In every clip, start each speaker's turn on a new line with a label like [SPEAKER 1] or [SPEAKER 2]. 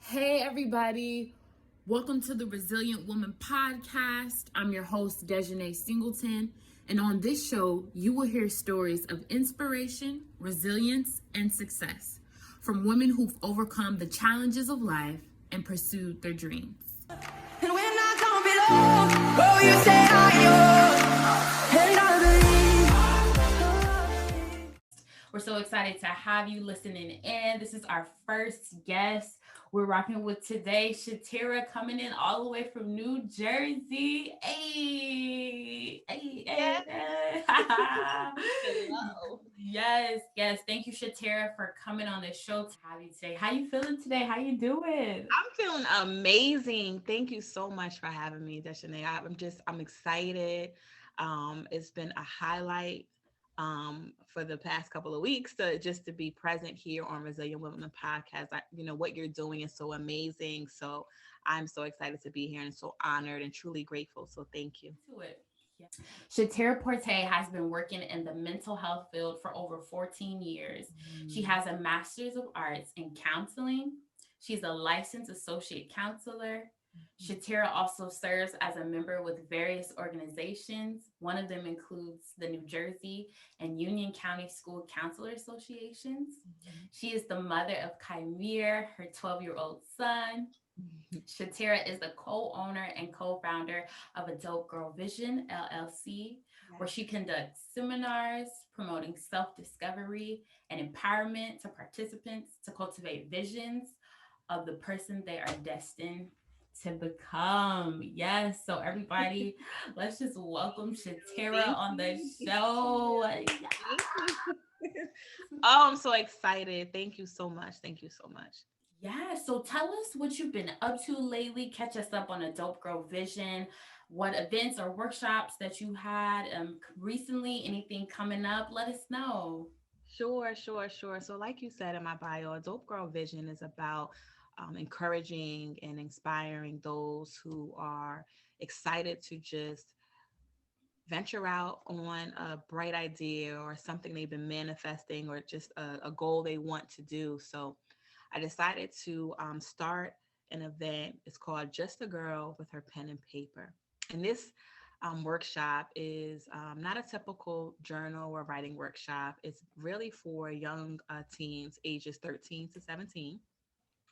[SPEAKER 1] Hey everybody, welcome to the Resilient Woman Podcast. I'm your host, DeshanaeS Singleton, and on this show, you will hear stories of inspiration, resilience, and success from women who've overcome the challenges of life and pursued their dreams. And when I don't belong, oh, you say I'm yours, and I believe. We're so excited to have you listening in. This is our first guest. We're rocking with today, Shatiera, coming in all the way from New Jersey. Hey. Hello. Yes. Thank you, Shatiera, for coming on the show to have you today. How you feeling today? How you doing?
[SPEAKER 2] I'm feeling amazing. Thank you so much for having me, Deshanae. I'm excited. It's been a highlight for the past couple of weeks to be present here on Resilient Women Podcast. What you're doing is so amazing. So I'm so excited to be here and so honored and truly grateful. So thank you.
[SPEAKER 1] To it. Yeah. Shatiera Porte has been working in the mental health field for over 14 years. She has a Master's of Arts in Counseling. She's a licensed associate counselor. Shatiera also serves as a member with various organizations. One of them includes the New Jersey and Union County School Counselor Associations. She is the mother of Kymir, her 12-year-old son. Shatiera is the co-owner and co-founder of Adult Girl Vision, LLC, where she conducts seminars promoting self-discovery and empowerment to participants to cultivate visions of the person they are destined to become. Yes. So everybody, let's just welcome Shatiera on the show.
[SPEAKER 2] Oh, I'm so excited. Thank you so much.
[SPEAKER 1] Yeah. So tell us what you've been up to lately. Catch us up on Adult Girl Vision. What events or workshops that you had recently? Anything coming up? Let us know.
[SPEAKER 2] Sure. So like you said in my bio, Adult Girl Vision is about encouraging and inspiring those who are excited to just venture out on a bright idea or something they've been manifesting or just a goal they want to do. So I decided to start an event. It's called Just a Girl with Her Pen and Paper. And this workshop is not a typical journal or writing workshop. It's really for young teens ages 13 to 17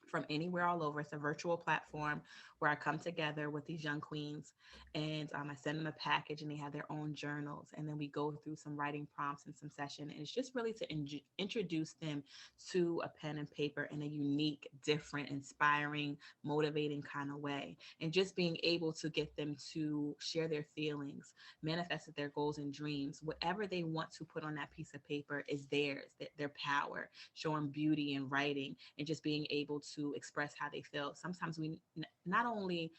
[SPEAKER 2] from anywhere all over. It's a virtual platform where I come together with these young queens and I send them a package and they have their own journals. And then we go through some writing prompts and some session. And it's just really to introduce them to a pen and paper in a unique, different, inspiring, motivating kind of way. And just being able to get them to share their feelings, manifest their goals and dreams, whatever they want to put on that piece of paper is theirs, their power, showing beauty in writing and just being able to express how they feel. Sometimes not only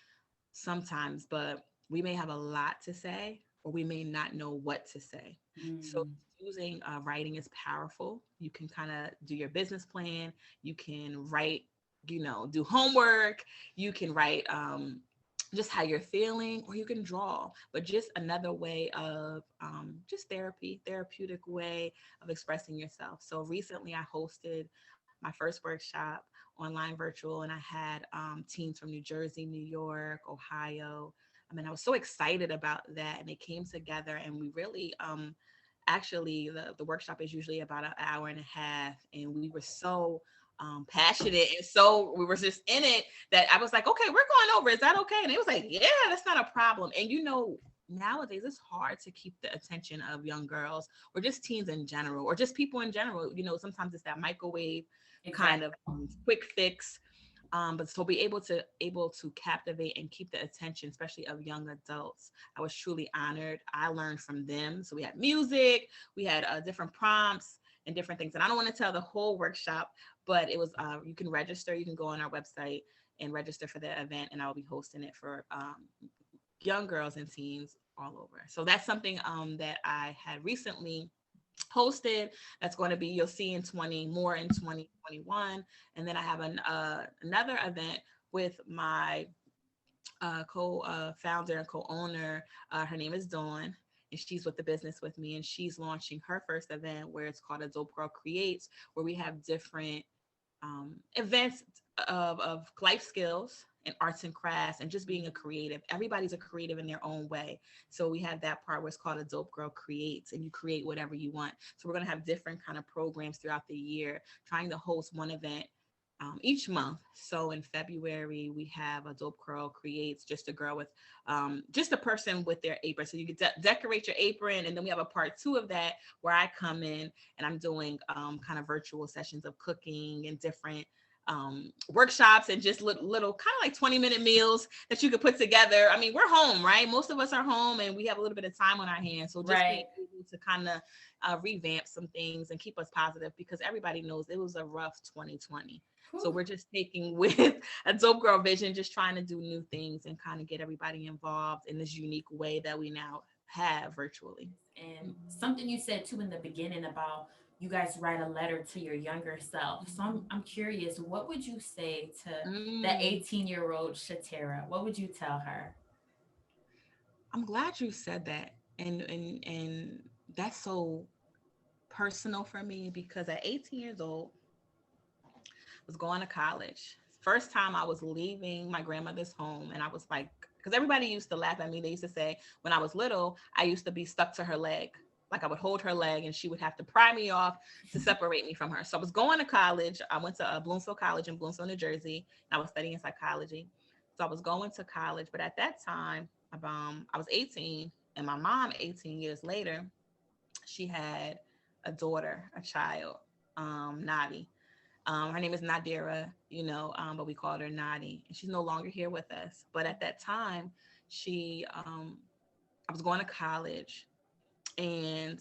[SPEAKER 2] sometimes, but we may have a lot to say or we may not know what to say. So using writing is powerful. You can kind of do your business plan. You can write, do homework. You can write just how you're feeling, or you can draw, but just another way of just therapeutic way of expressing yourself. So recently I hosted my first workshop online virtual, and I had teams from New Jersey, New York, Ohio. I was so excited about that, and it came together, and we really actually the workshop is usually about an hour and a half, and we were so passionate, and so we were just in it that I was like, okay, we're going over, is that okay? And it was like, yeah, that's not a problem. And nowadays it's hard to keep the attention of young girls or just teens in general, or just people in general. Sometimes it's that microwave kind of quick fix. But so be able to captivate and keep the attention, especially of young adults. I was truly honored. I learned from them. So we had music, we had different prompts and different things. And I don't want to tell the whole workshop, but it was you can register. You can go on our website and register for the event, and I will be hosting it for young girls and teens all over. So that's something that I had recently hosted. That's going to be, you'll see in 2021. And then I have another event with my co-founder and co-owner. Her name is Dawn. and she's with the business with me, and she's launching her first event where it's called a Dope Girl Creates, where we have different events of life skills and arts and crafts and just being a creative. Everybody's a creative in their own way. So we have that part where it's called a Dope Girl Creates, and you create whatever you want. So we're going to have different kind of programs throughout the year, trying to host one event each month. So in February, we have a Dope Girl Creates, just a girl with, just a person with their apron. So you can decorate your apron. And then we have a part two of that where I come in and I'm doing kind of virtual sessions of cooking and different workshops and just little kind of like 20-minute meals that you could put together. I mean, we're home, right? Most of us are home and we have a little bit of time on our hands. So just being
[SPEAKER 1] Right.
[SPEAKER 2] able to kind of revamp some things and keep us positive, because everybody knows it was a rough 2020. So
[SPEAKER 1] Whew.
[SPEAKER 2] we're just taking with a Dope Girl vision, just trying to do new things and kind of get everybody involved in this unique way that we now have virtually.
[SPEAKER 1] And something you said too in the beginning about you guys write a letter to your younger self. So I'm curious, what would you say to the
[SPEAKER 2] Mm,
[SPEAKER 1] 18-year-old Shatera? What would you tell her?
[SPEAKER 2] I'm glad you said that. And that's so personal for me, because at 18 years old, I was going to college. First time I was leaving my grandmother's home, and I was like, because everybody used to laugh at me. They used to say when I was little, I used to be stuck to her leg. Like I would hold her leg and she would have to pry me off to separate me from her. So I was going to college. I went to Bloomfield College in Bloomfield, New Jersey, and I was studying psychology. So I was going to college. But at that time, I was 18, and my mom, 18 years later, she had a daughter, a child, Nadi. Her name is Nadira, but we called her Nadi. And she's no longer here with us. But at that time, I was going to college, and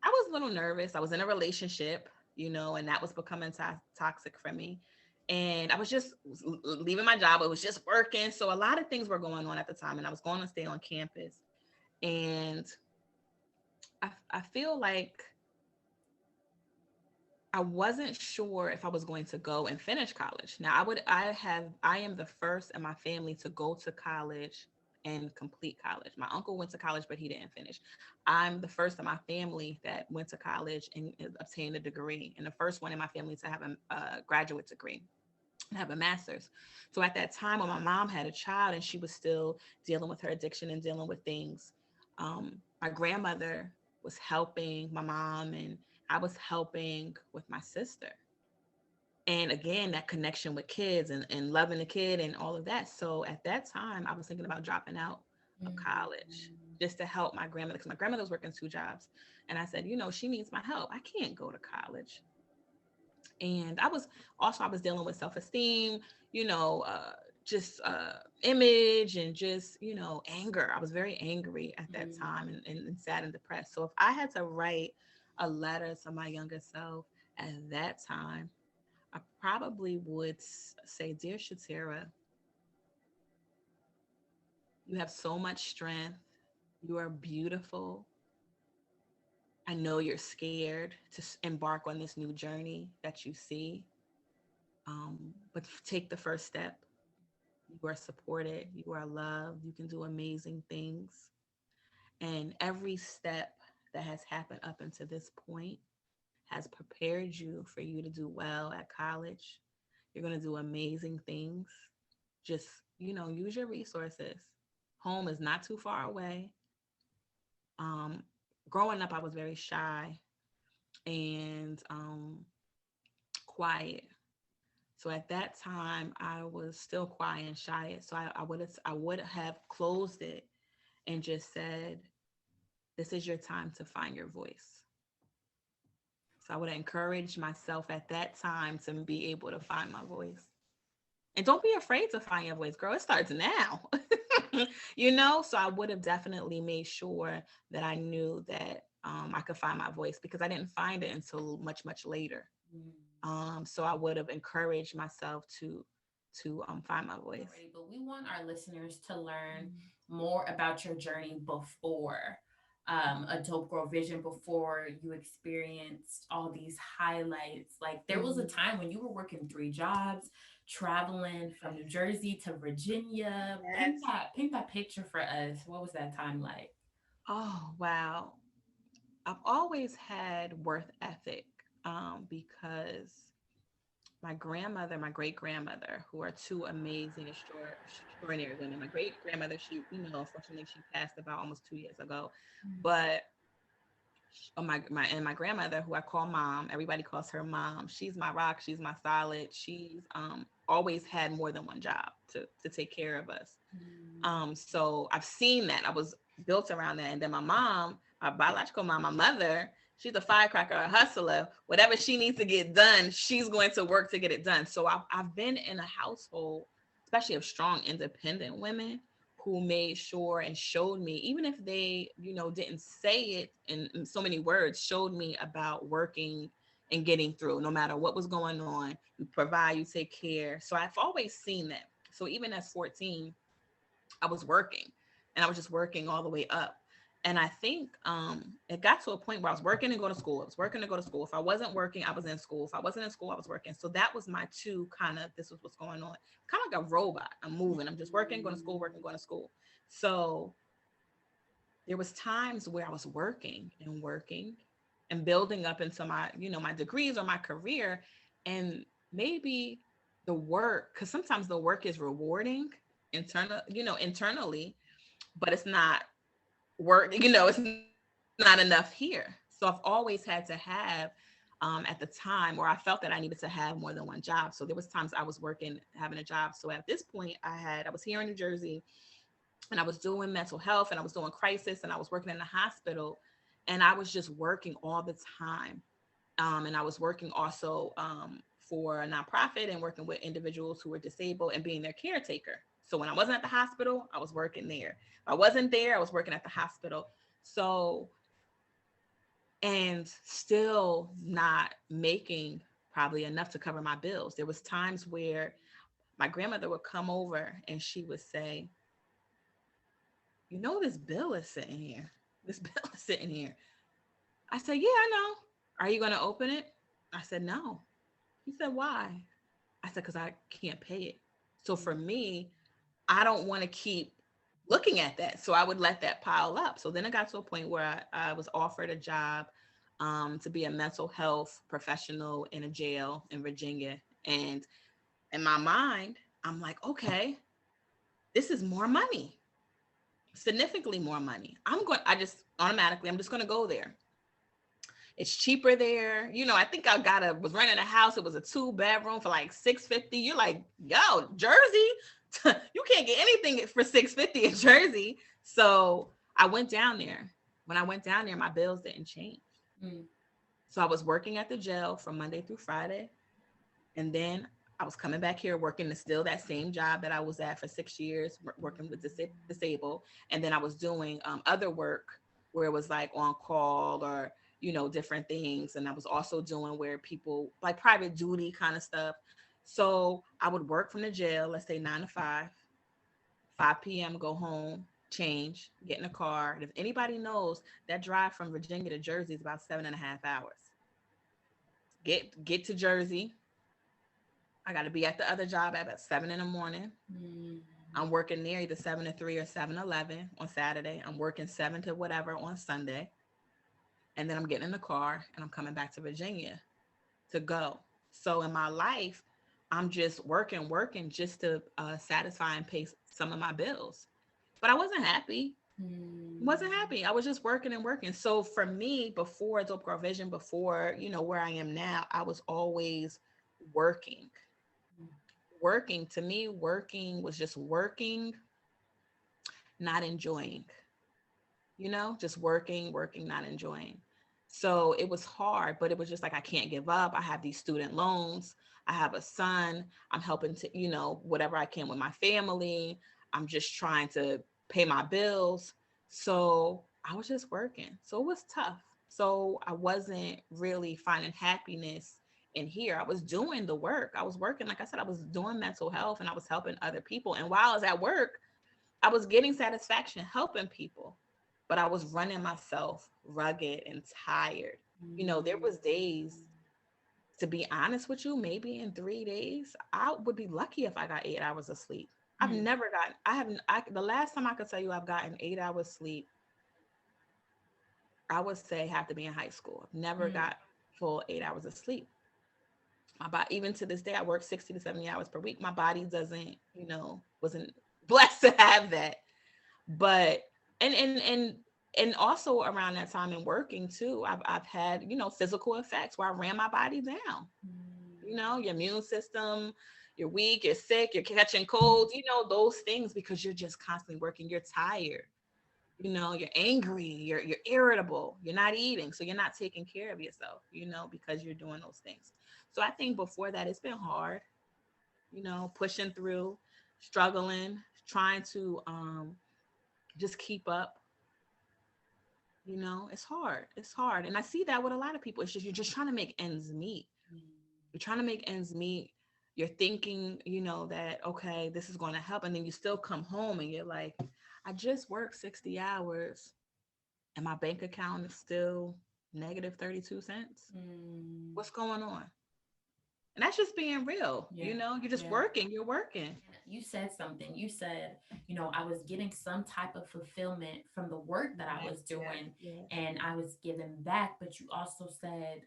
[SPEAKER 2] I was a little nervous. I was in a relationship, and that was becoming toxic for me. And I was just leaving my job. It was just working. So a lot of things were going on at the time, and I was going to stay on campus. And I feel like I wasn't sure if I was going to go and finish college. Now, I am the first in my family to go to college and complete college. My uncle went to college, but he didn't finish. I'm the first in my family that went to college and obtained a degree, and the first one in my family to have a graduate degree and have a master's. So at that time, when my mom had a child and she was still dealing with her addiction and dealing with things, my grandmother was helping my mom, and I was helping with my sister. And again, that connection with kids and loving the kid and all of that. So at that time, I was thinking about dropping out of college just to help my grandmother, because my grandmother was working two jobs. And I said, she needs my help. I can't go to college. And I was dealing with self-esteem, you know uh just image, and just anger. I was very angry at that time, and sad and depressed. So if I had to write a letter to my younger self at that time, I probably would say, dear Shatera, you have so much strength. You are beautiful. I know you're scared to embark on this new journey that you see, but take the first step. You are supported. You are loved. You can do amazing things. And every step that has happened up until this point has prepared you for you to do well at college. You're going to do amazing things. Just, use your resources. Home is not too far away. Um, Growing up, I was very shy and quiet. So at that time, I was still quiet and shy. So I would have closed it and just said, "This is your time to find your voice." So I would have encouraged myself at that time to be able to find my voice. And don't be afraid to find your voice, girl. It starts now. So I would have definitely made sure that I knew that I could find my voice, because I didn't find it until much, much later. So I would have encouraged myself to find my voice.
[SPEAKER 1] Already, but we want our listeners to learn more about your journey before a Dope Girl Vision, before you experienced all these highlights. Like there was a
[SPEAKER 2] Mhm.
[SPEAKER 1] time when you were working three jobs, traveling from New Jersey to Virginia.
[SPEAKER 2] Yes.
[SPEAKER 1] Paint that picture for us. What was that time like?
[SPEAKER 2] Oh, wow. I've always had worth ethic, because my grandmother, my great grandmother, who are two amazing, extraordinary women. My great grandmother, she, unfortunately, she passed about almost 2 years ago. But my grandmother, who I call mom, everybody calls her mom. She's my rock. She's my solid. She's always had more than one job to take care of us. So I've seen that. I was built around that. And then my mom, my biological mom, my mother, she's a firecracker, a hustler. Whatever she needs to get done, she's going to work to get it done. So I've been in a household, especially of strong, independent women who made sure and showed me, even if they, didn't say it in so many words, showed me about working and getting through no matter what was going on. You provide, you take care. So I've always seen that. So even at 14, I was working, and I was just working all the way up. And I think it got to a point where I was working and going to school. I was working to go to school. If I wasn't working, I was in school. If I wasn't in school, I was working. So that was my two kind of, this was what's going on. Kind of like a robot. I'm moving. I'm just working, going to school, working, going to school. So there was times where I was working and building up into my, my degrees or my career. And maybe the work, because sometimes the work is rewarding internally, but it's not work, it's not enough here. So I've always had to have, at the time where I felt that I needed to have more than one job. So there was times I was working, having a job. So at this point I was here in New Jersey, and I was doing mental health, and I was doing crisis, and I was working in the hospital, and I was just working all the time. And I was working also for a nonprofit and working with individuals who were disabled and being their caretaker. So when I wasn't at the hospital, I was working there. If I wasn't there, I was working at the hospital. So, and still not making probably enough to cover my bills. There was times where my grandmother would come over and she would say, this bill is sitting here. This bill is sitting here. I said, yeah, I know. Are you going to open it? I said, no. He said, why? I said, because I can't pay it. So for me, I don't want to keep looking at that. So I would let that pile up. So then it got to a point where I was offered a job to be a mental health professional in a jail in Virginia. And in my mind, I'm like, okay, this is more money, significantly more money. I'm just going to go there. It's cheaper there. I think was renting a house. It was a 2-bedroom for like $650. You're like, yo, Jersey, you can't get anything for $650 in Jersey. So I went down there. When I went down there, my bills didn't change.
[SPEAKER 1] Mm.
[SPEAKER 2] So I was working at the jail from Monday through Friday. And then I was coming back here working still that same job that I was at for 6 years, working with disabled. And then I was doing other work where it was like on call or, different things. And I was also doing where people like private duty kind of stuff. So I would work from the jail, let's say 9 to 5, 5 p.m., go home, change, get in a car. And if anybody knows, that drive from Virginia to Jersey is about 7.5 hours. Get to Jersey. I got to be at the other job at about 7 in the morning.
[SPEAKER 1] Mm.
[SPEAKER 2] I'm working there either 7 to 3 or 7 to 11 on Saturday. I'm working 7 to whatever on Sunday. And then I'm getting in the car and I'm coming back to Virginia to go. So in my life, I'm just working just to satisfy and pay some of my bills. But I wasn't happy.
[SPEAKER 1] Mm.
[SPEAKER 2] Wasn't happy. I was just working and working. So for me, before Dope Girl Vision, before, where I am now, I was always working. Working, to me, working was just working, not enjoying, just working, not enjoying. So it was hard, but it was just like, I can't give up. I have these student loans. I have a son. I'm helping to, whatever I can with my family. I'm just trying to pay my bills. So I was just working. So it was tough. So I wasn't really finding happiness in here. I was doing the work. I was working. Like I said, I was doing mental health and I was helping other people. And while I was at work, I was getting satisfaction helping people, but I was running myself rugged and tired. There was days, to be honest with you, maybe in 3 days, I would be lucky if I got 8 hours of sleep. I've
[SPEAKER 1] Mm.
[SPEAKER 2] never gotten, I haven't, the last time I could tell you I've gotten 8 hours sleep I would say have to be in high school. I've never
[SPEAKER 1] Mm.
[SPEAKER 2] got full 8 hours of sleep. My body, even to this day, I work 60 to 70 hours per week. My body doesn't, wasn't blessed to have that. But and and and and also around that time and working too, I've had, physical effects where I ran my body down. Your immune system, you're weak, you're sick, you're catching colds, those things because you're just constantly working. You're tired, you're angry, you're irritable, you're not eating, so you're not taking care of yourself, because you're doing those things. So I think before that it's been hard, pushing through, struggling, trying to just keep up. It's hard, and I see that with a lot of people. It's just you're just trying to make ends meet. You're trying to make ends meet. You're thinking, that okay, this is going to help, and then you still come home and you're like, I just worked 60 hours and my bank account is still negative 32 cents.
[SPEAKER 1] Mm.
[SPEAKER 2] What's going on? And that's just being real.
[SPEAKER 1] Yeah.
[SPEAKER 2] You're just
[SPEAKER 1] Yeah.
[SPEAKER 2] working, you're working.
[SPEAKER 1] You said something. You said, I was getting some type of fulfillment from the work that I
[SPEAKER 2] Yes,
[SPEAKER 1] was
[SPEAKER 2] yes,
[SPEAKER 1] doing
[SPEAKER 2] yes.
[SPEAKER 1] and I was giving back. But you also said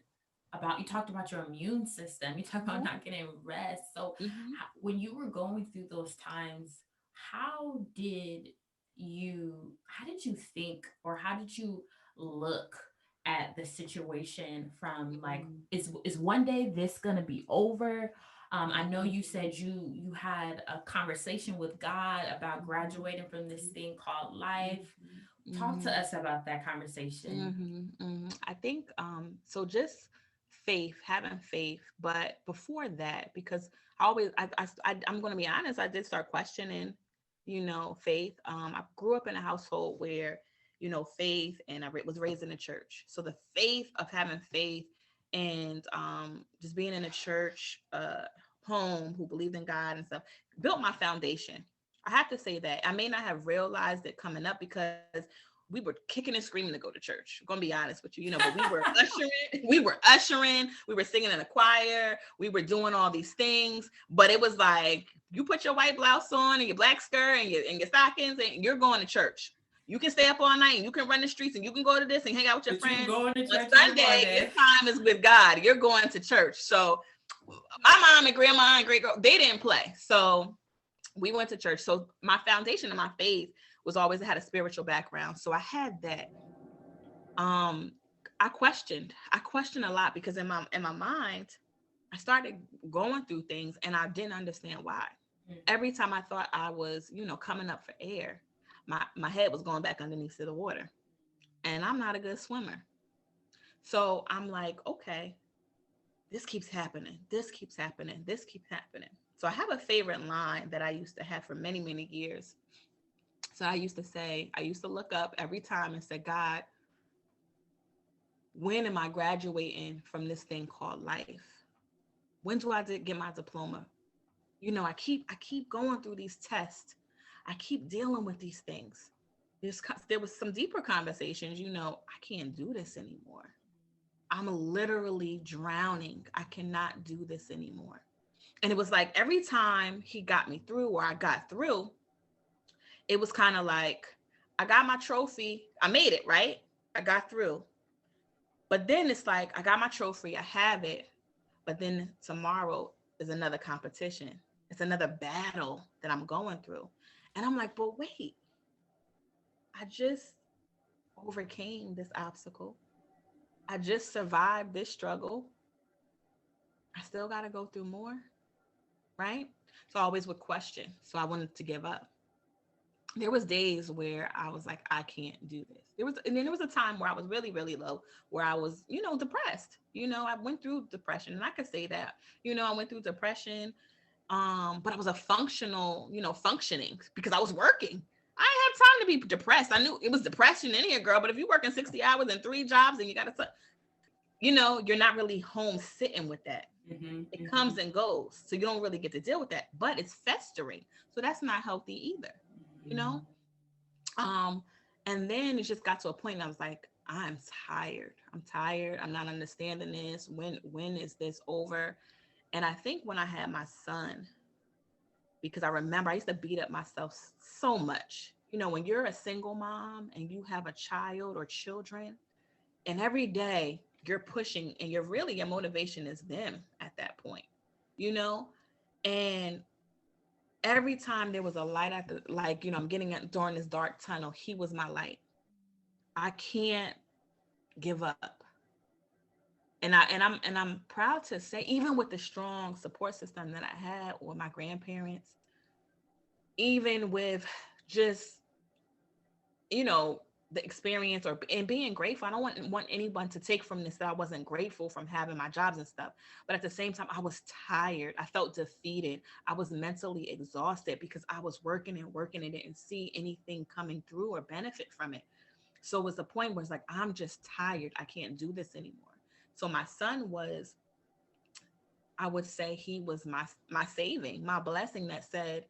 [SPEAKER 1] you talked about your immune system. You talked about
[SPEAKER 2] Mhm,
[SPEAKER 1] not getting rest. So,
[SPEAKER 2] mhm,
[SPEAKER 1] when you were going through those times, how did how did you think or how did you look at the situation from like,
[SPEAKER 2] mhm,
[SPEAKER 1] is one day this gonna be over? I know you
[SPEAKER 2] mhm,
[SPEAKER 1] said you had a conversation with God about
[SPEAKER 2] mhm,
[SPEAKER 1] graduating from this
[SPEAKER 2] mhm,
[SPEAKER 1] thing called life. Talk to
[SPEAKER 2] mhm,
[SPEAKER 1] us about that conversation.
[SPEAKER 2] I think so just faith, having faith, but before that, because I always I'm going to be honest, I did start questioning, faith. I grew up in a household where, faith, and was raised in a church. So the faith of having faith and just being in a church home who believed in God and stuff built my foundation. I have to say that I may not have realized it coming up because we were kicking and screaming to go to church. I'm gonna be honest with you, but we were ushering, we were singing in a choir, we were doing all these things. But it was like you put your white blouse on and your black skirt and your stockings, and you're going to church. You can stay up all night and you can run the streets and you can go to this and hang out with your
[SPEAKER 1] But you
[SPEAKER 2] friends.
[SPEAKER 1] going to
[SPEAKER 2] On
[SPEAKER 1] church in the
[SPEAKER 2] Sunday, your
[SPEAKER 1] morning.
[SPEAKER 2] time is with God. You're going to church. So my mom and grandma and great girl, they didn't play. So we went to church. So my foundation of my faith was always I had a spiritual background. So I had that. Um, I questioned a lot because in my mind, I started going through things and I didn't understand why. Every time I thought I was, coming up for air, my head was going back underneath the water. And I'm not a good swimmer. So I'm like, okay, this keeps happening. This keeps happening. This keeps happening. So I have a favorite line that I used to have for many, many years. So I used to look up every time and say, God, when am I graduating from this thing called life? When do I get my diploma? I keep going through these tests. I keep dealing with these things. There was some deeper conversations, I can't do this anymore. I'm literally drowning. I cannot do this anymore. And it was like every time he got me through or I got through, it was kind of like I got my trophy. I made it, right? I got through. But then it's like I got my trophy, I have it, but then tomorrow is another competition. It's another battle that I'm going through. And I'm like, but wait, I just overcame this obstacle. I just survived this struggle. I still got to go through more, right? So I always would question. So I wanted to give up. There was days where I was like, I can't do this. And then there was a time where I was really, really low, where I was, depressed. I went through depression, and I could say that, I went through depression. But I was a functioning because I was working. I didn't have time to be depressed. I knew it was depression in here, girl. But if you're working 60 hours and 3 jobs and you got to, you're not really home sitting with that.
[SPEAKER 1] Mm-hmm,
[SPEAKER 2] It
[SPEAKER 1] mm-hmm,
[SPEAKER 2] comes and goes. So you don't really get to deal with that, but it's festering. So that's not healthy either, you know? Um, and then it just got to a point and I was like, I'm tired. I'm tired. I'm not understanding this. When is this over? And I think when I had my son, because I remember I used to beat up myself so much. When you're a single mom and you have a child or children, And every day you're pushing, and you're really, your motivation is them at that point, you know? And every time there was a light at the, like, I'm getting it during this dark tunnel, he was my light. I can't give up. And I'm proud to say, even with the strong support system that I had with my grandparents, even with just, you know, the experience, or and being grateful. I don't want anyone to take from this that I wasn't grateful from having my jobs and stuff. But at the same time, I was tired. I felt defeated. I was mentally exhausted because I was working and working and didn't see anything coming through or benefit from it. So it was the point where it's like, I'm just tired. I can't do this anymore. So my son was, I would say he was my saving, my blessing, that said,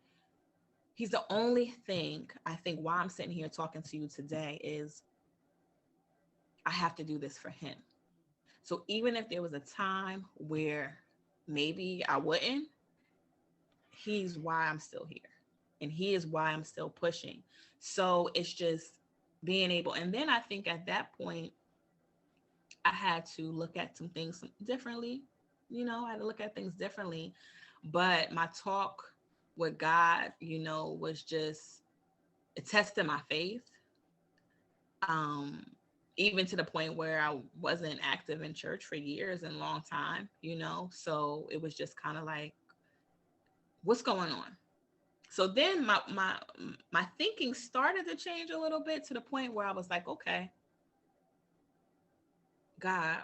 [SPEAKER 2] he's the only thing, I think, why I'm sitting here talking to you today is I have to do this for him. So even if there was a time where maybe I wouldn't, he's why I'm still here. And he is why I'm still pushing. So it's just being able. And then I think at that point, I had to look at some things differently. I had to look at things differently. But my talk with God, was just testing my faith. Um, Even to the point where I wasn't active in church for years and long time. So it was just kind of like, what's going on? So then my thinking started to change a little bit, to the point where I was like, okay, God,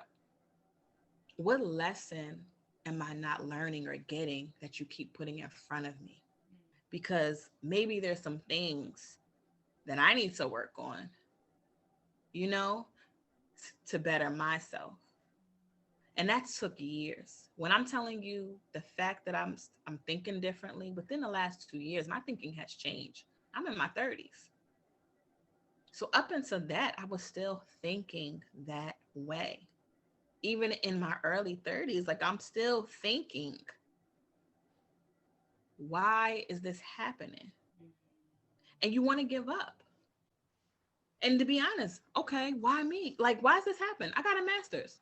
[SPEAKER 2] what lesson am I not learning or getting that you keep putting in front of me? Because maybe there's some things that I need to work on, you know, to better myself. And that took years. When I'm telling you, the fact that I'm thinking differently within the last 2 years, my thinking has changed. I'm in my 30s. So up until that, I was still thinking that way. Even in my early 30s, like, I'm still thinking, why is this happening? And you want to give up. And to be honest, okay, why me? Like, why does this happen? I got a master's.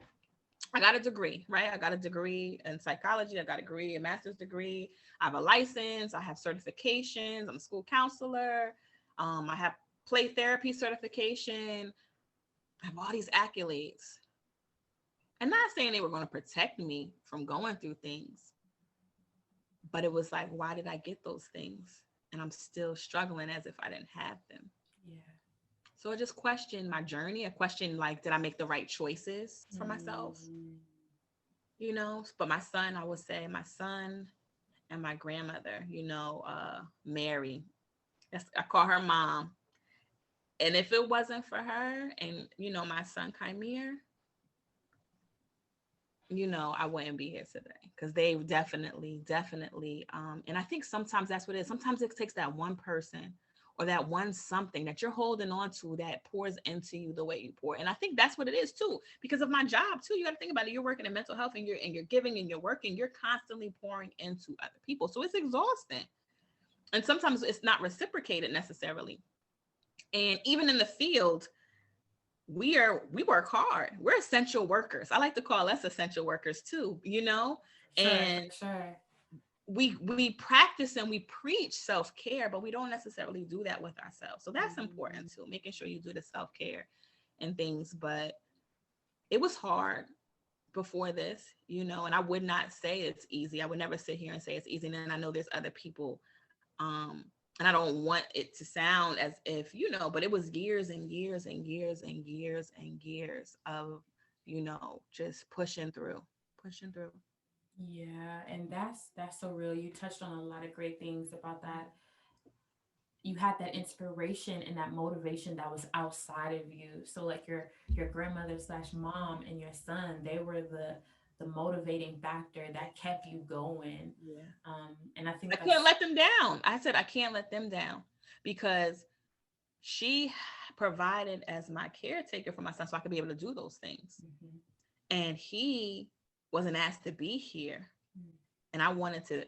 [SPEAKER 2] I got a degree, right? I got a degree in psychology. I got a degree, a master's degree. I have a license. I have certifications. I'm a school counselor. I have play therapy certification. I have all these accolades. And not saying they were going to protect me from going through things, but it was like, why did I get those things? And I'm still struggling as if I didn't have them.
[SPEAKER 1] Yeah.
[SPEAKER 2] So I just questioned my journey. I questioned, like, did I make the right choices for myself?
[SPEAKER 1] Mm.
[SPEAKER 2] But my son, I would say my son and my grandmother, Mary, I call her mom. And if it wasn't for her and, my son, Chimere, I wouldn't be here today, because they definitely. And I think sometimes that's what it is. Sometimes it takes that one person or that one something that you're holding on to that pours into you the way you pour. And I think that's what it is too, because of my job too. You got to think about it. You're working in mental health, and you're giving and you're working, you're constantly pouring into other people. So it's exhausting. And sometimes it's not reciprocated necessarily. And even in the field, we work hard. We're essential workers. I like to call us essential workers too.
[SPEAKER 1] Sure,
[SPEAKER 2] And
[SPEAKER 1] for sure.
[SPEAKER 2] we practice and we preach self-care, but we don't necessarily do that with ourselves. So that's
[SPEAKER 1] Mm.
[SPEAKER 2] important too, making sure you do the self-care and things. But it was hard before this, and I would not say it's easy. I would never sit here and say it's easy. And I know there's other people, and I don't want it to sound as if, but it was years and years and years and years and years of, just pushing through.
[SPEAKER 1] Yeah, and that's so real. You touched on a lot of great things about that. You had that inspiration and that motivation that was outside of you. So like your grandmother slash mom and your son, they were the motivating factor that kept you going.
[SPEAKER 2] Yeah.
[SPEAKER 1] And I
[SPEAKER 2] I
[SPEAKER 1] think
[SPEAKER 2] couldn't
[SPEAKER 1] that's
[SPEAKER 2] let them down. I said, I can't let them down, because she provided as my caretaker for my son so I could be able to do those things.
[SPEAKER 1] mhm,
[SPEAKER 2] And he wasn't asked to be here. And I wanted to,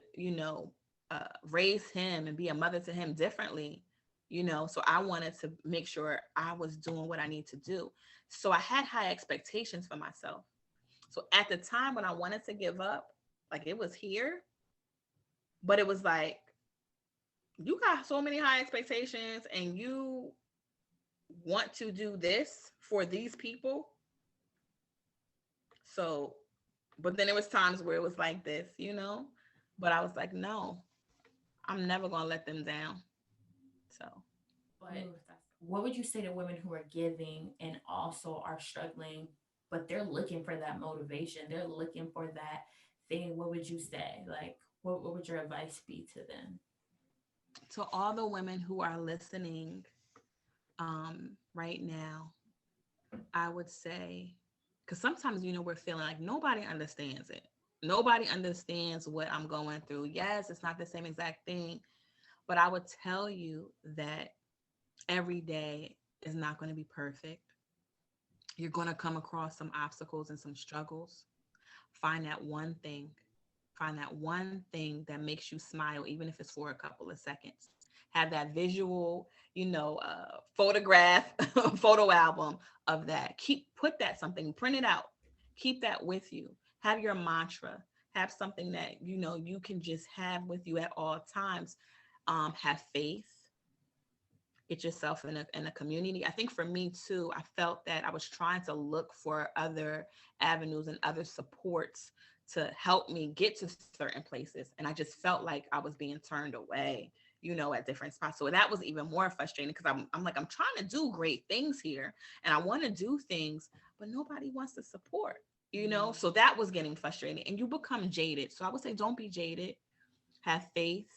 [SPEAKER 2] raise him and be a mother to him differently, So I wanted to make sure I was doing what I need to do. So I had high expectations for myself. So at the time when I wanted to give up, like it was here, but it was like, you got so many high expectations and you want to do this for these people. So, but then there was times where it was like this. But I was like, no, I'm never going to let them down. So,
[SPEAKER 1] But what would you say to women who are giving and also are struggling, but they're looking for that motivation? They're looking for that thing. What would you say? Like, what would your advice be to them?
[SPEAKER 2] to all the women who are listening right now, I would say, because sometimes, we're feeling like nobody understands it. Nobody understands what I'm going through. Yes, it's not the same exact thing, but I would tell you that every day is not going to be perfect. You're going to come across some obstacles and some struggles. Find that one thing. Find that one thing that makes you smile, even if it's for a couple of seconds. Have that visual, photograph, photo album of that. Put that something, print it out. Keep that with you. Have your mantra. Have something that you can just have with you at all times. Have faith. Get yourself in a community. I think for me too, I felt that I was trying to look for other avenues and other supports to help me get to certain places. And I just felt like I was being turned away, at different spots. So that was even more frustrating because I'm like, I'm trying to do great things here and I want to do things, but nobody wants to support. So that was getting frustrating and you become jaded. So I would say, don't be jaded. Have faith.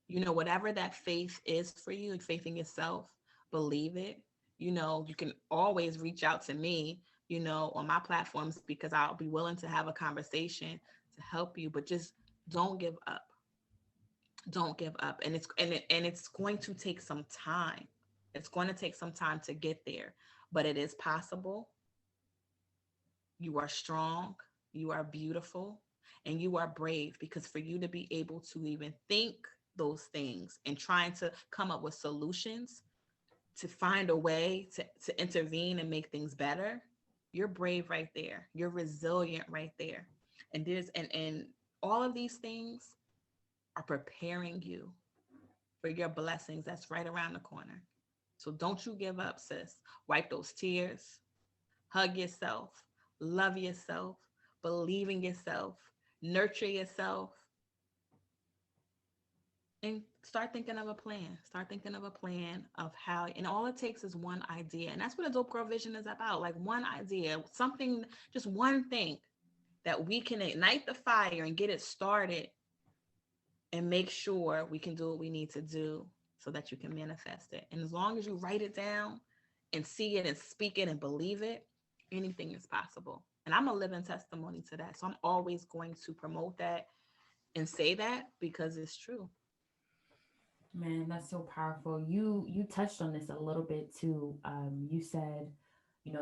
[SPEAKER 2] Whatever that faith is for you, like faith in yourself, believe it. You can always reach out to me, on my platforms because I'll be willing to have a conversation to help you, but just don't give up. Don't give up. And it's going to take some time. It's going to take some time to get there, but it is possible. You are strong, you are beautiful, and you are brave because for you to be able to even think those things and trying to come up with solutions to find a way to intervene and make things better, you're brave right there. You're resilient right there. And all of these things are preparing you for your blessings that's right around the corner. So don't you give up, sis. Wipe those tears, hug yourself, love yourself, believe in yourself, nurture yourself, and start thinking of a plan. Start thinking of a plan of how, and all it takes is one idea. And that's what a dope girl vision is about. Like one idea, something, just one thing that we can ignite the fire and get it started and make sure we can do what we need to do so that you can manifest it. And as long as you write it down and see it and speak it and believe it, anything is possible. And I'm a living testimony to that. So I'm always going to promote that and say that because it's true.
[SPEAKER 1] Man, that's so powerful. You touched on this a little bit too. You said,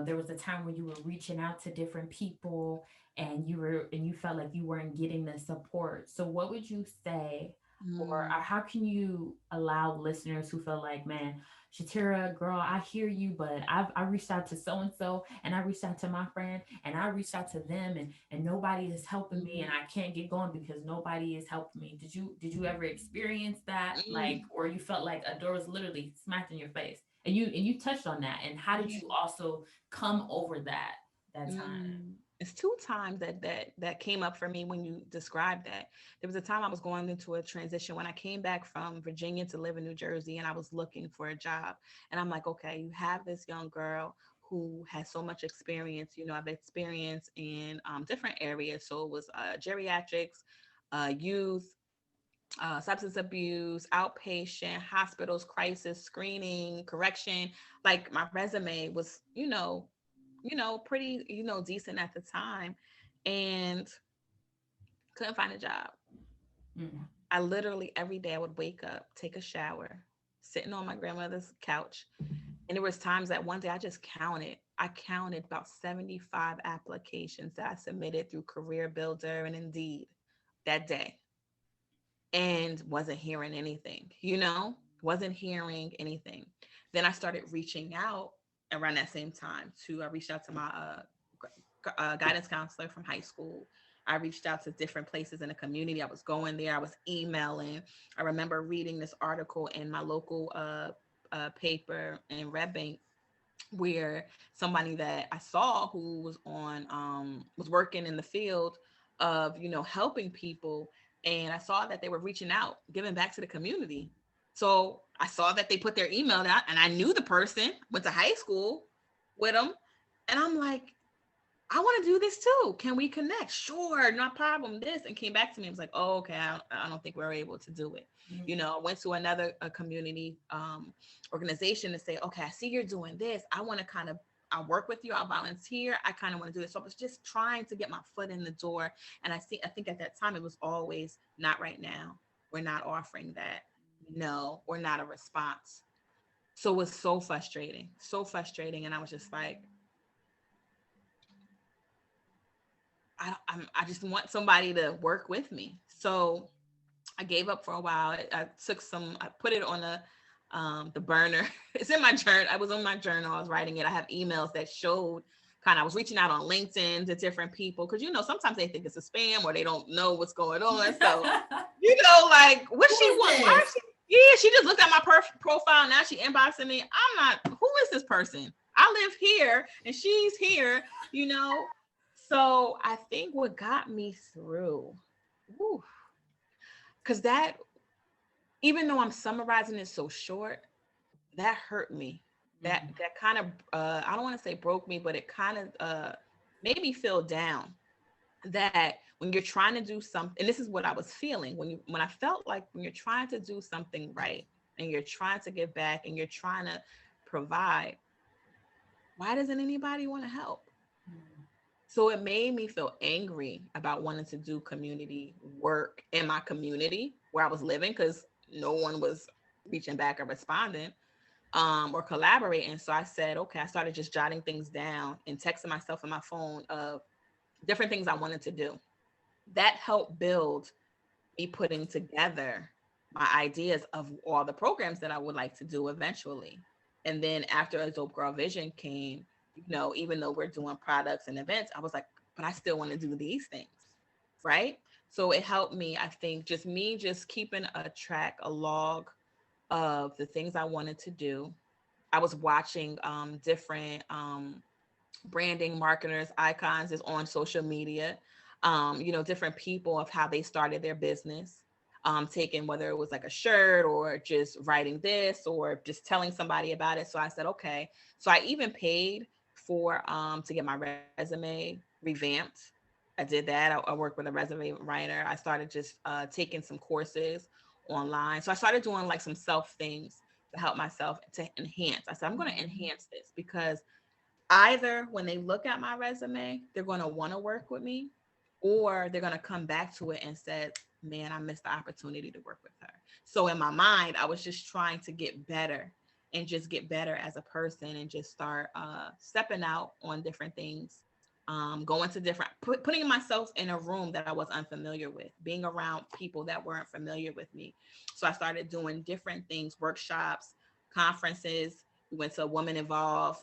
[SPEAKER 1] there was a time when you were reaching out to different people and you felt like you weren't getting the support. So what would you say, or how can you allow listeners who feel like, man, Shatira, girl, I hear you, but I reached out to so and so, and I reached out to my friend, and I reached out to them, and nobody is helping me, and I can't get going because nobody is helping me. Did you ever experience that, like, or you felt like a door was literally smacked in your face? And you touched on that. And how did you also come over that time?
[SPEAKER 2] It's two times that came up for me when you described that. There was a time I was going into a transition when I came back from Virginia to live in New Jersey, and I was looking for a job. And I'm like, okay, you have this young girl who has so much experience. I've experienced in different areas. So it was geriatrics, youth, substance abuse, outpatient, hospitals, crisis, screening, correction. Like my resume was, pretty, decent at the time, and couldn't find a job.
[SPEAKER 1] Mm.
[SPEAKER 2] I literally every day I would wake up, take a shower, sitting on my grandmother's couch. And there was times that one day I counted about 75 applications that I submitted through Career Builder and Indeed that day and wasn't hearing anything, Wasn't hearing anything. Then I started reaching out around that same time to, I reached out to my guidance counselor from high school. I reached out to different places in the community. I was going there. I was emailing. I remember reading this article in my local paper in Red Bank, where somebody that I saw who was on was working in the field of, you know, helping people, and I saw that they were reaching out, giving back to the community. So I saw that they put their email out, and I knew the person, went to high school with them, and I'm like, I want to do this too. Can we connect? Sure, no problem. This, and came back to me. I was like, oh, okay. I don't think we're able to do it.
[SPEAKER 1] Mm-hmm.
[SPEAKER 2] You know, I went to another community organization to say, okay, I see you're doing this. I want to kind of, I'll work with you. I'll volunteer. I kind of want to do this. So I was just trying to get my foot in the door. And I think at that time it was always, not right now. We're not offering that. No, we're not a response. So it was so frustrating, so frustrating. And I was just like, I just want somebody to work with me. So I gave up for a while. I took some, I put it on the burner. It's in my journal. I was on my journal. I was writing it. I have emails that showed kind of, I was reaching out on LinkedIn to different people. Cause you know, sometimes they think it's a spam or they don't know what's going on. So, you know, like what
[SPEAKER 1] Who
[SPEAKER 2] she
[SPEAKER 1] is
[SPEAKER 2] want, why
[SPEAKER 1] this?
[SPEAKER 2] is she, yeah, she just looked at my profile. Now she inboxing me. I'm not, who is this person? I live here and she's here, you know? So I think what got me through, because that, even though I'm summarizing it so short, that hurt me. That kind of, I don't want to say broke me, but it kind of made me feel down. That when you're trying to do something, and this is what I was feeling when I felt like when you're trying to do something right and you're trying to give back and you're trying to provide, why doesn't anybody want to help? So it made me feel angry about wanting to do community work in my community where I was living, because no one was reaching back or responding or collaborating. So I said, okay, I started just jotting things down and texting myself on my phone of different things I wanted to do. That helped build me putting together my ideas of all the programs that I would like to do eventually. And then after a Dope Girl Vision came, you know, even though we're doing products and events, I was like, but I still want to do these things. Right. So it helped me, I think, just me just keeping a track, a log of the things I wanted to do. I was watching different branding marketers, icons is on social media, you know, different people of how they started their business, taking whether it was like a shirt or just writing this or just telling somebody about it. So I said, okay. So I even paid for to get my resume revamped. I did that. I worked with a resume writer. I started just taking some courses online. So I started doing like some self things to help myself to enhance. I said, I'm going to enhance this because either when they look at my resume, they're going to want to work with me, or they're going to come back to it and say, man, I missed the opportunity to work with her. So in my mind, I was just trying to get better and just get better as a person and just start stepping out on different things, going to different, putting myself in a room that I was unfamiliar with, being around people that weren't familiar with me. So I started doing different things, workshops, conferences. We went to a Woman Evolve,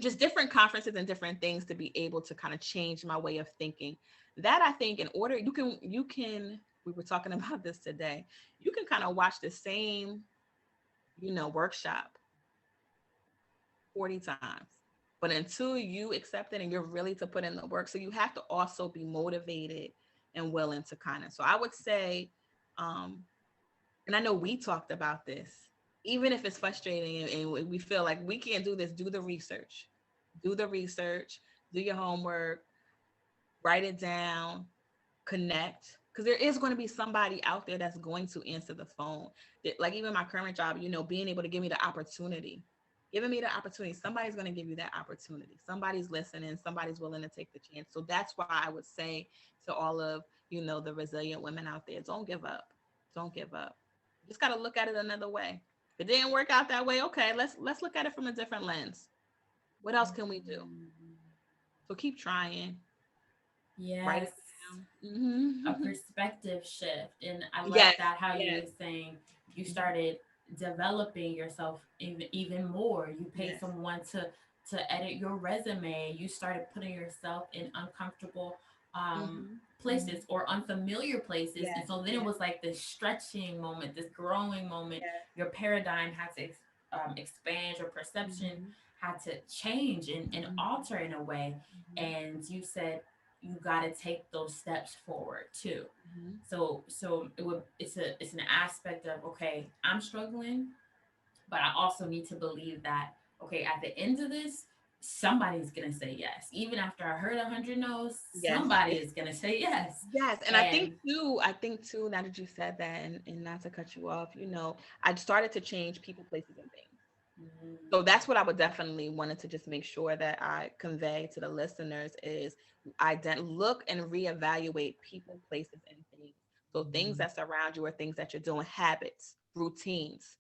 [SPEAKER 2] just different conferences and different things to be able to kind of change my way of thinking. That I think in order, we were talking about this today, you can kind of watch the same, you know, workshop 40 times. But until you accept it and you're really to put in the work, so you have to also be motivated and willing to kind of. So I would say, and I know we talked about this, even if it's frustrating and we feel like we can't do this, do the research. Do the research, do your homework, write it down, connect. Because there is going to be somebody out there that's going to answer the phone. Like even my current job, you know, being able to give me the opportunity, giving me the opportunity. Somebody's going to give you that opportunity. Somebody's listening. Somebody's willing to take the chance. So that's why I would say to all of, you know, the resilient women out there, don't give up. Don't give up. You just got to look at it another way. If it didn't work out that way, okay, let's look at it from a different lens. What else can we do? So keep trying. Write
[SPEAKER 1] Yes,
[SPEAKER 2] it down. Mm-hmm.
[SPEAKER 1] a perspective shift. And I love
[SPEAKER 2] Yes,
[SPEAKER 1] that how you
[SPEAKER 2] yes.
[SPEAKER 1] were saying you started developing yourself even more. You pay
[SPEAKER 2] Yes.
[SPEAKER 1] someone to edit your resume. You started putting yourself in uncomfortable
[SPEAKER 2] Mm-hmm. Mm-hmm.
[SPEAKER 1] places or unfamiliar places, and
[SPEAKER 2] Yes.
[SPEAKER 1] so then it
[SPEAKER 2] Yes.
[SPEAKER 1] was like this stretching moment, this growing moment.
[SPEAKER 2] Yes.
[SPEAKER 1] Your paradigm had to expand. Your perception
[SPEAKER 2] Mm-hmm.
[SPEAKER 1] had to change and
[SPEAKER 2] Mm-hmm.
[SPEAKER 1] alter in a way. And you said you got to take those steps forward too.
[SPEAKER 2] Mm-hmm.
[SPEAKER 1] So it's an aspect of, okay, I'm struggling, but I also need to believe that, okay, at the end of this, somebody's gonna say yes. Even after I heard 100 no's,
[SPEAKER 2] Yes.
[SPEAKER 1] somebody is gonna say yes.
[SPEAKER 2] Yes, and
[SPEAKER 1] And
[SPEAKER 2] I think too, now that you said that, and not to cut you off, I started to change people, places, and things. So that's what I would definitely wanted to just make sure that I convey to the listeners is look and reevaluate people, places, and things. So things that surround you are things that you're doing, habits, routines.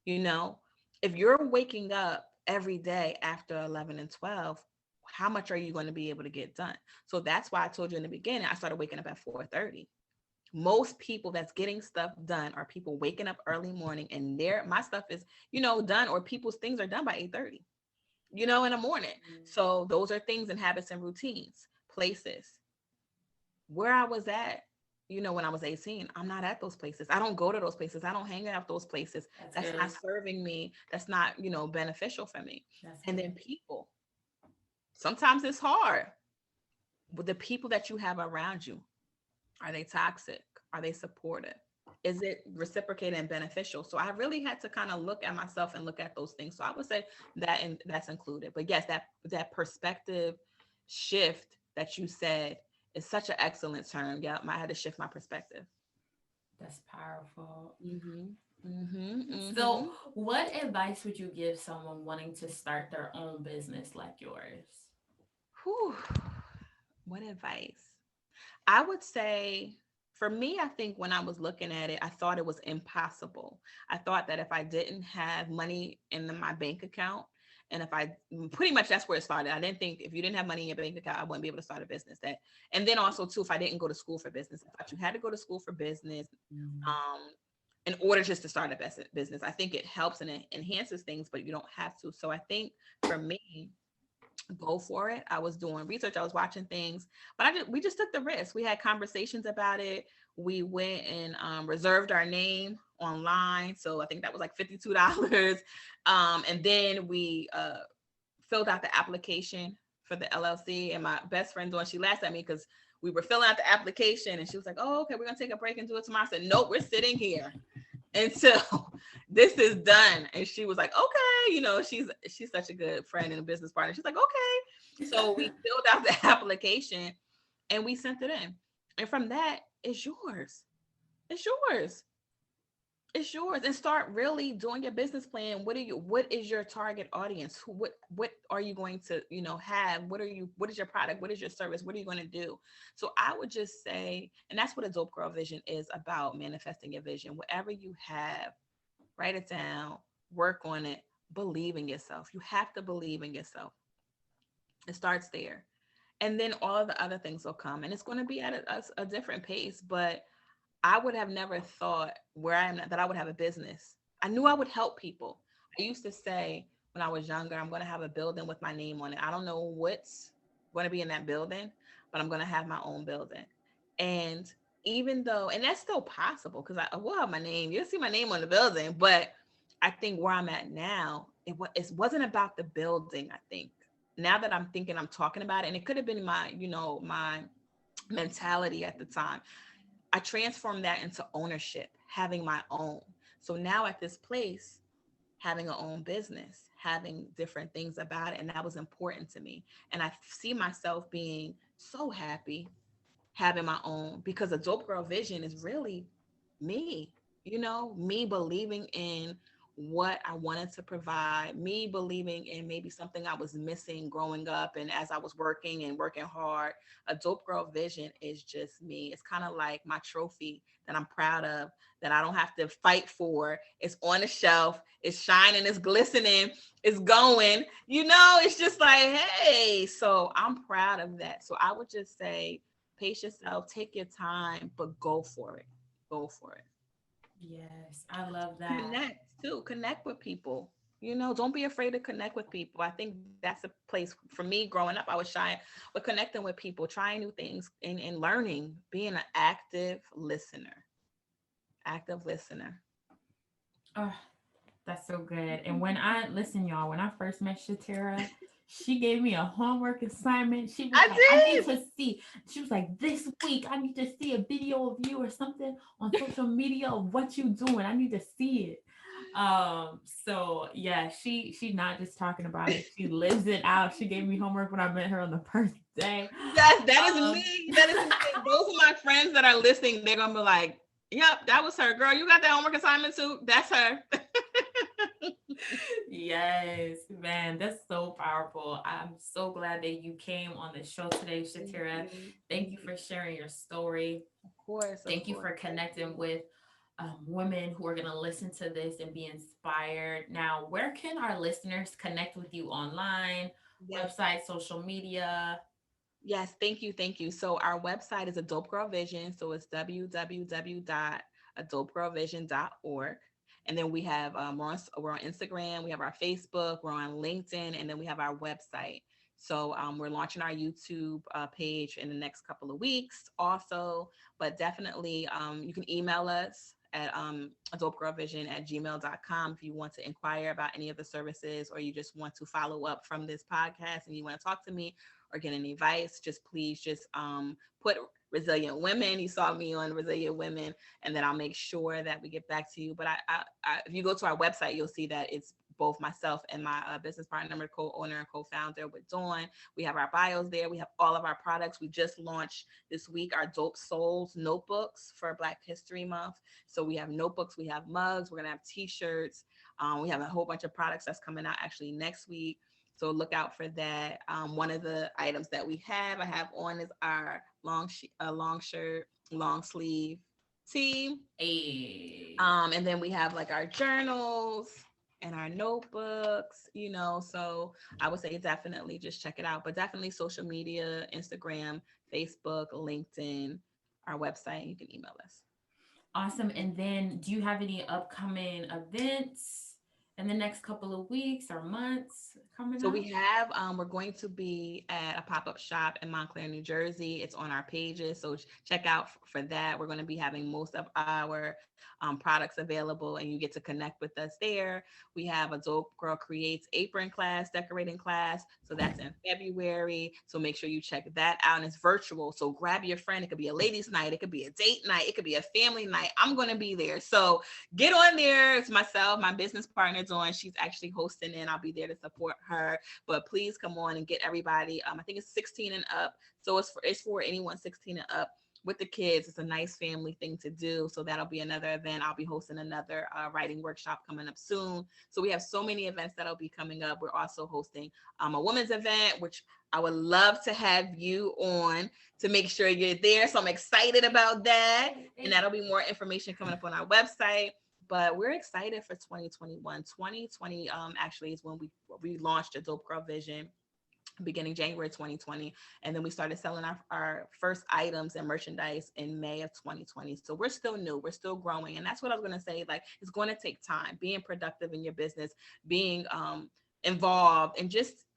[SPEAKER 2] You know, if you're waking up every day after 11 and 12, how much are you going to be able to get done? So that's why I told you in the beginning, I started waking up at 4:30. Most people that's getting stuff done are people waking up early morning and my stuff is, done, or people's things are done by 8:30, in the morning. So those are things and habits and routines, places where I was at. When I was 18, I'm not at those places. I don't go to those places. I don't hang out those places.
[SPEAKER 1] that's
[SPEAKER 2] That's
[SPEAKER 1] good.
[SPEAKER 2] not serving me. That's not, beneficial for me.
[SPEAKER 1] That's
[SPEAKER 2] And
[SPEAKER 1] good.
[SPEAKER 2] then people, sometimes it's hard with the people that you have around you. Are they toxic? Are they supportive? Is it reciprocated and beneficial? So I really had to kind of look at myself and look at those things. So I would say that, and that's included. But yes, that perspective shift that you said is such an excellent term. Yeah, I had to shift my perspective.
[SPEAKER 1] That's powerful.
[SPEAKER 2] Mm-hmm. Mm-hmm. Mm-hmm.
[SPEAKER 1] So, what advice would you give someone wanting to start their own business like yours?
[SPEAKER 2] Whew. What advice? I would say for me, I think when I was looking at it, I thought it was impossible. I thought that if I didn't have money in my bank account, and if I pretty much that's where it started. I didn't think if you didn't have money in your bank account, I wouldn't be able to start a business. And then also too, if I didn't go to school for business, I thought you had to go to school for business, um, in order just to start a business. I think it helps and it enhances things, but you don't have to. So I think for me, go for it. I was doing research, I was watching things, but we just took the risk. We had conversations about it. We went and reserved our name online. So I think that was like $52. And then we filled out the application for the LLC. And my best friend doing, she laughed at me because we were filling out the application and she was like, "Oh, okay, we're gonna take a break and do it tomorrow." I said, "Nope, we're sitting here until this is done." And she was like, "Okay," she's such a good friend and a business partner. She's like, "Okay." So we filled out the application and we sent it in. And from that, it's yours. It's yours. It's yours. And start really doing your business plan. What is your target audience? What are you going to, have? What is your product? What is your service? What are you going to do? So I would just say, and that's what a dope girl vision is about, manifesting your vision. Whatever you have, write it down, work on it, believe in yourself. You have to believe in yourself. It starts there. And then all of the other things will come. And it's going to be at a different pace. But I would have never thought where I am that I would have a business. I knew I would help people. I used to say when I was younger, I'm going to have a building with my name on it. I don't know what's going to be in that building, but I'm going to have my own building. And even though, and that's still possible because I will have my name, you'll see my name on the building, but I think where I'm at now, it wasn't about the building. I think now that I'm thinking, I'm talking about it, and it could have been my mentality at the time. I transformed that into ownership, having my own. So now at this place, having an own business, having different things about it, and that was important to me. And I see myself being so happy having my own, because a dope girl vision is really me, me believing in what I wanted to provide, me believing in maybe something I was missing growing up. And as I was working and working hard, a dope girl vision is just me. It's kind of like my trophy that I'm proud of, that I don't have to fight for. It's on the shelf, it's shining, it's glistening, it's going, it's just like, hey, so I'm proud of that. So I would just say, pace yourself, take your time, but go for it. Go for it.
[SPEAKER 1] Yes, I love that.
[SPEAKER 2] Connect too. Connect with people. Don't be afraid to connect with people. I think that's a place for me growing up. I was shy, but connecting with people, trying new things, and learning, being an active listener. Active listener.
[SPEAKER 1] Oh, that's so good. And when I listen, y'all, when I first met Shatera, she gave me a homework assignment. She was
[SPEAKER 2] I
[SPEAKER 1] like, I need
[SPEAKER 2] did.
[SPEAKER 1] to see. She was like, this week I need to see a video of you or something on social media of what you doing. I need to see it. So yeah, she not just talking about it, she lives it out. She gave me homework when I met her on the first day.
[SPEAKER 2] Yes, that is
[SPEAKER 1] Um
[SPEAKER 2] me. That is me. Those are my friends that are listening. They're gonna be like, "Yep, that was her, girl. You got that homework assignment too. That's her."
[SPEAKER 1] Yes, man, that's so powerful. I'm so glad that you came on the show today,
[SPEAKER 2] Thank
[SPEAKER 1] Shatira.
[SPEAKER 2] you.
[SPEAKER 1] Thank
[SPEAKER 2] Thank
[SPEAKER 1] you
[SPEAKER 2] you.
[SPEAKER 1] for sharing your story.
[SPEAKER 2] Of course, of
[SPEAKER 1] Thank you
[SPEAKER 2] course.
[SPEAKER 1] for
[SPEAKER 2] Thank
[SPEAKER 1] connecting
[SPEAKER 2] you.
[SPEAKER 1] with women who are going to listen to this and be inspired. Now, where can our listeners connect with you online,
[SPEAKER 2] Yes.
[SPEAKER 1] website, social media?
[SPEAKER 2] Yes, thank you, thank you. So our website is Adult Girl Vision. So it's www.adultgirlvision.org. And then we have we're on Instagram, we have our Facebook, we're on LinkedIn, and then we have our website. So we're launching our YouTube page in the next couple of weeks, also. But definitely, you can email us at adultgirlvision@gmail.com if you want to inquire about any of the services, or you just want to follow up from this podcast and you want to talk to me or get any advice, just please just put resilient women. You saw me on resilient women, and then I'll make sure that we get back to you. But if you go to our website, you'll see that it's both myself and my business partner, co-owner and co-founder with Dawn. We have our bios there. We have all of our products. We just launched this week our Dope Souls notebooks for Black History Month. So we have notebooks, we have mugs, we're gonna have T-shirts. We have a whole bunch of products that's coming out actually next week. So look out for that. One of the items that I have on is our long shirt, long sleeve tee.
[SPEAKER 1] Hey.
[SPEAKER 2] And then we have like our journals and our notebooks, So I would say definitely just check it out. But definitely social media, Instagram, Facebook, LinkedIn, our website. You can email us.
[SPEAKER 1] Awesome. And then do you have any upcoming events in the next couple of weeks or months coming
[SPEAKER 2] So
[SPEAKER 1] up?
[SPEAKER 2] we're going to be at a pop-up shop in Montclair, New Jersey. It's on our pages. So check out for that. We're going to be having most of our products available, and you get to connect with us there. We have a Dope Girl Creates apron class, decorating class. So that's in February. So make sure you check that out. And it's virtual. So grab your friend. It could be a ladies' night. It could be a date night. It could be a family night. I'm going to be there. So get on there. It's myself, my business partner, Dawn. She's actually hosting it. I'll be there to support her. But please come on and get everybody. I think it's 16 and up. So it's for anyone 16 and up with the kids. It's a nice family thing to do. So that'll be another event. I'll be hosting another writing workshop coming up soon. So we have so many events that'll be coming up. We're also hosting a women's event, which I would love to have you on to make sure you're there. So I'm excited about that. And that'll be more information coming up on our website. But we're excited for 2021. 2020 actually is when we launched a Dope Girl Vision beginning January 2020. And then we started selling our first items and merchandise in May of 2020. So we're still new, we're still growing. And that's what I was going to say. Like, it's going to take time being productive in your business, being involved, and just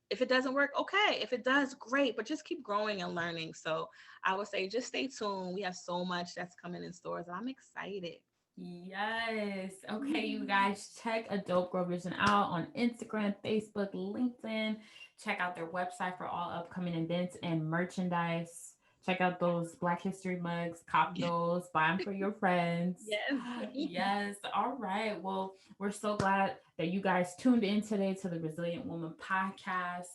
[SPEAKER 2] if it doesn't work, okay. If it does, great, but just keep growing and learning. So I would say just stay tuned. We have so much that's coming in stores, and I'm excited.
[SPEAKER 1] Yes. Okay, you guys, check Adult Girl Vision out on Instagram, Facebook, LinkedIn. Check out their website for all upcoming events and merchandise. Check out those Black History mugs, cop those, buy them for your friends.
[SPEAKER 2] Yes.
[SPEAKER 1] Yes. All right. Well, we're so glad that you guys tuned in today to the Resilient Woman podcast.